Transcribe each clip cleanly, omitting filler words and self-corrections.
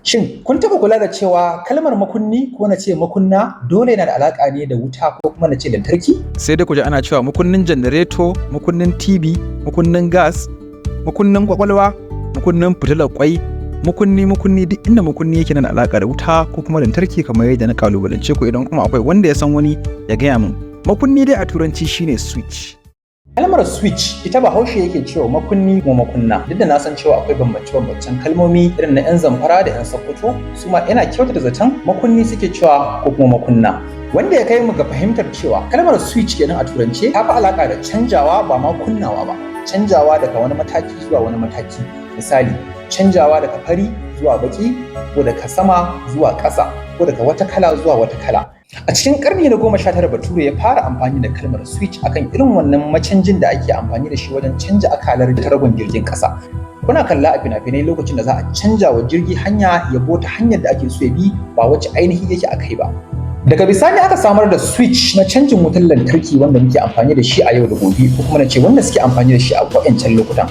Shin kun taɓa kula da cewa kalmar makunni ko na ce makunna dole yana da alaƙa ne da wuta ko kuma na ce lantarki? Sai dai ku ji ana cewa makunnin janareto, makunnin TV, makunnin gas, makunnin kwakwalwa, makunnin fitilar kwai, makunni duk inda makunni yake nan alaƙa da wuta ko kuma lantarki kamar yadda na kalubalance ku idan kuma akwai wanda ya san wani ya gaya min. Makunni dai a turanci shine switch. Kalmar switch ita Bahaushe yake cewa makunni ko makunna. Duk da na san cewa akwai bambance-bambancen kalmomi irin na 'yan Zamfara da 'yan Sokoto, su ma ina kyautata zaton makunni suke cewa ko kuma makunna. Wanda ya kai mu ga fahimtar cewa kalmar switch kenan a turance ta fi alaƙa da canjawa ba ma kunnawa ba. Canjawa daga wani mataki zuwa wani mataki. Misali, canjawa daga fari zuwa baki ko daga sama zuwa ƙasa ko daga wata kala zuwa wata kala. A cikin ƙarni na 19 Bature ya fara amfani da kalmar switch akan irin wannan macanjin da ake amfani da shi wajen canja akalar taragon jirgin ƙasa. Kuna kalla a fina-finai lokacin da za a canja wa jirgi hanya ya bota hanyar da ake so ya bi ba wacce ainihi yake a kai ba. Daga bisani aka samar da switch na canjin wutar lantarki wanda muke amfani da shi a yau da gobe ko kuma na ce wanda suke amfani da shi a waɗancan lokutan.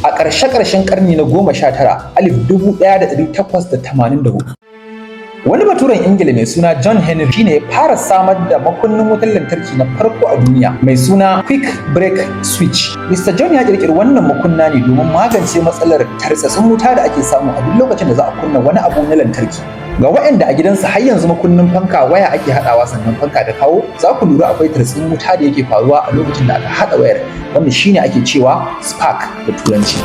A ƙarshe-ƙarshen ƙarni na 19 1884. Wani baturen Ingila mai suna John Henry shine ya fara samar da makunnin wutar lantarki na farko a duniya mai suna quick break switch. Mr. John ya kirkiri wannan makunna ne domin magance matsalar tartsatsin wuta da ake samu a duk lokacin da za a kunna wani abu na lantarki. Ga waɗanda a gidansa har yanzu makunnin fanka waya ake haɗawa sannan fanka ta kawo, za ku lura akwai tartsatsin wuta da yake faruwa a lokacin da aka haɗa wayar, wanda shine ake cewa spark da turanci.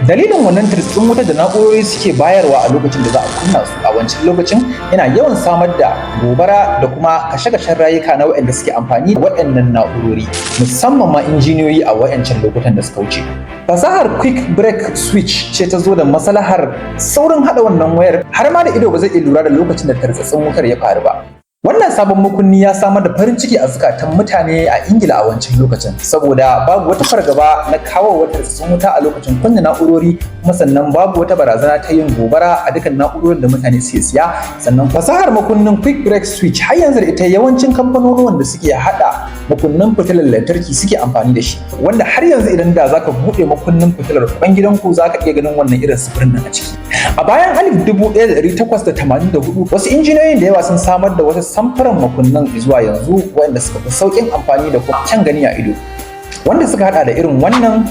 Dalilin wannan tartsatsin wuta da na'urori suke bayarwa a lokacin da za a kunna su a wancan lokacin yana yawan samar da gobara da kuma kashe-kashen rayuka na waɗanda suke amfani da waɗannan na'urori, musamman ma injiniyoyi a waɗancan lokutan da suka wuce. Fasahar quick break switch ce ta zo da maslahar saurin haɗa wannan wayar har ma da ido ba zai iya lura da lokacin da tartsatsin wutar ya faru ba. Wannan sabon makunni ya samar da farin ciki a zukatan mutane a Ingila a wancan lokacin saboda babu wata fargaba na kawo wata tartsatsin wuta a lokacin kunna na'urori, kuma sannan babu wata barazana ta yin gobara a dukkan na'urorin da mutane suke siya. Sannan fasahar makunnin quick break switch har yanzu da ita yawancin kamfanonuwan da suke hada makunnan fitilar lantarki suke amfani da shi, wanda har yanzu idan da zaka buɗe makunnin fitilar kwan gidanku zaka iya ganin wannan irin sifirin nan a ciki. A bayan 1884 wasu injiniyoyin da yawa sun samar da wasu samfuran makunnan zuwa yanzu waɗanda suka fi sauƙin amfani da kuma kyan gani a ido, wanda suka hada da irin wannan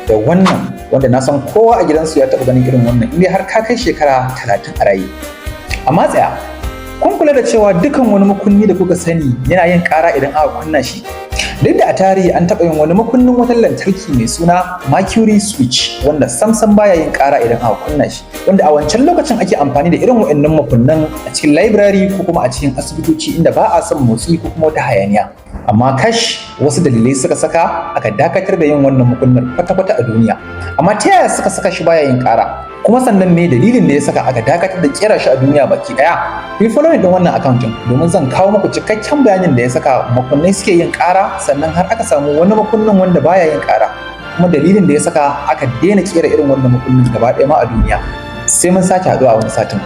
da wannan, wanda na san kowa a gidansu ya taɓa ganin irin wannan inda har ka kai shekara 30 a raye. Amma tsaya, kun kula da cewa dukan wani makunni da kuka sani yana yin ƙara idan aka kunna shi? Duk da a tarihi an taɓa yin wani makunnin wutar lantarki mai suna mercury switch wanda samsam baya yin ƙara idan aka kunna shi, wanda a wancan lokacin ake amfani da irin waɗannan makunnan a cikin library ko kuma a cikin asibitoci inda ba a son motsi ko kuma wata hayaniya. Amma kash, wasu dalilai suka saka aka dakatar da yin wannan makunnar kwata-kwata a duniya. Amma ta yaya suka saka shi baya yin ƙara? Kuma sannan me dalilin da ya saka aka dakatar da kera shi a duniya baki daya? Ku yi following din wannan accountin domin zan kawo muku cikakken bayanin da ya saka makunnai suke yin ƙara sannan har aka samu wani makunnin wanda baya yin ƙara, kuma dalilin da ya saka aka daina kera irin wannan makunnin gaba ɗaya ma a duniya. Sai mun sake haɗuwa a wani satin.